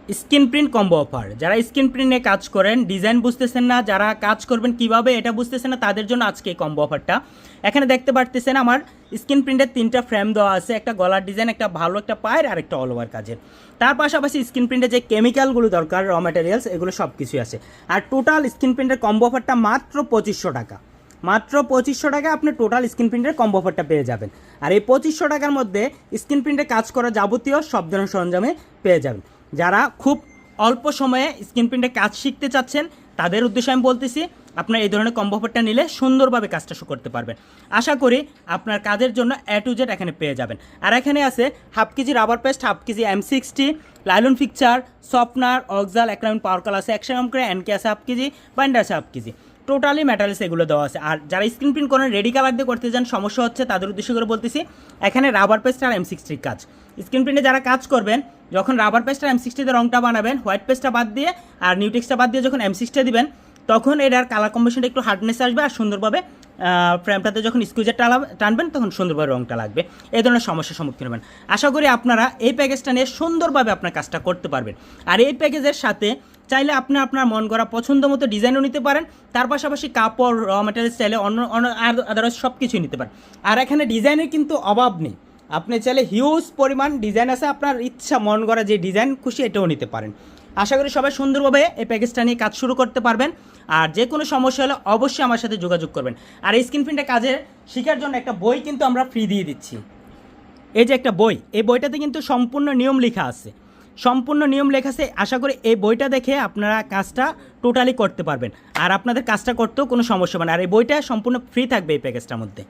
Screen print combo offer. যারা screen print নিয়ে কাজ করেন, ডিজাইন বুঝতেছেন না, যারা কাজ করবেন কিভাবে এটা বুঝতেছেন না, তাদের জন্য আজকে এই কম্বো অফারটা। এখানে দেখতে পারতেছেন আমার স্ক্রিন প্রিন্টের 3টা ফ্রেম দেওয়া আছে, একটা গলার ডিজাইন, একটা ভালো একটা পায়ের, আর একটা অল ওভার কাজের। তার পাশাপাশি স্ক্রিন প্রিন্টের যে কেমিক্যালগুলো দরকার, র ম্যাটেরিয়ালস, এগুলো সব কিছুই আছে। আর টোটাল স্ক্রিন প্রিন্টের কম্বো অফারটা মাত্র 2500 টাকা। মাত্র 2500 টাকা আপনি টোটাল স্ক্রিন প্রিন্টের কম্বো অফারটা পেয়ে যাবেন। আর এই 2500 টাকার মধ্যে স্ক্রিন প্রিন্টে কাজ করা যাবতীয় সব ধরনের সরঞ্জামে পেয়ে যাবেন। যারা খুব অল্প সময়ে স্ক্রিন প্রিন্টে কাজ শিখতে চাচ্ছেন, তাদের উদ্দেশ্যে আমি বলতেছি, আপনার এই ধরনের কম্বো অফারটা নিলে সুন্দরভাবে কাজটা শুরু করতে পারবেন। আশা করি আপনার কাজের জন্য A to Z এখানে পেয়ে যাবেন। আর এখানে আছে half kg rubber paste, half kg M60, nylon fixture, softener, অক্সাল, একরাউন্ড পাওয়ার কাল আছে 100 গ্রাম করে, এনকে আছে হাফ কেজি, বাইন্ডার আছে হাফ কেজি। টোটালি ম্যাটেরিয়ালস এগুলো দেওয়া আছে। আর যারা স্ক্রিন প্রিন্ট করেন, রেডি কালার দিয়ে করতে চান, সমস্যা হচ্ছে, তাদের উদ্দেশ্য করে বলতেছি, এখানে রাবার পেস্ট আর M60 কাজ। স্ক্রিন প্রিন্টে যারা কাজ করবেন, যখন রাবার পেস্ট আর M60 রংটা বানাবেন, হোয়াইট পেস্টটা বাদ দিয়ে আর নিউটেক্সটা বাদ দিয়ে যখন M60 দিবেন, তখন এটার কালার কম্বিনেশনটা একটু হার্ডনেস আসবে, আর সুন্দরভাবে ফ্রেমটাতে যখন স্কুইজার টানবেন তখন সুন্দরভাবে রংটা লাগবে। এই ধরনের সমস্যার সম্মুখীন হবেন। আশা করি আপনারা এই প্যাকেজটা নিয়ে সুন্দরভাবে আপনার কাজটা করতে পারবেন। আর এই প্যাকেজের সাথে চাইলে আপনি আপনার মন করা পছন্দ মতো ডিজাইনও নিতে পারেন, তার পাশাপাশি কাপড়, র ম্যাটেরিয়ালস চাইলে অন্য আদারওয়াইজ সব কিছুই নিতে পারেন। আর এখানে ডিজাইনের কিন্তু অভাব নেই, আপনি চাইলে হিউজ পরিমাণ ডিজাইন আছে, আপনার ইচ্ছা মন করা যে ডিজাইন খুশি এটাও নিতে পারেন। আশা করি সবাই সুন্দরভাবে এই প্যাকেজটা নিয়ে কাজ শুরু করতে পারবেন। আর যে কোনো সমস্যা হলে অবশ্যই আমার সাথে যোগাযোগ করবেন। আর এই স্ক্রিন প্রিন্টের কাজে শেখার জন্য একটা বই কিন্তু আমরা ফ্রি দিয়ে দিচ্ছি। এই যে একটা বই, এই বইটাতে কিন্তু সম্পূর্ণ নিয়ম লেখা আছে, সম্পূর্ণ নিয়ম লেখা আছে। আশা করি এই বইটা দেখে আপনারা কাজটা টোটালি করতে পারবেন, আর আপনাদের কাজটা করতেও কোনো সমস্যা হবে না। আর এই বইটা সম্পূর্ণ ফ্রি থাকবে এই প্যাকেজটার মধ্যে।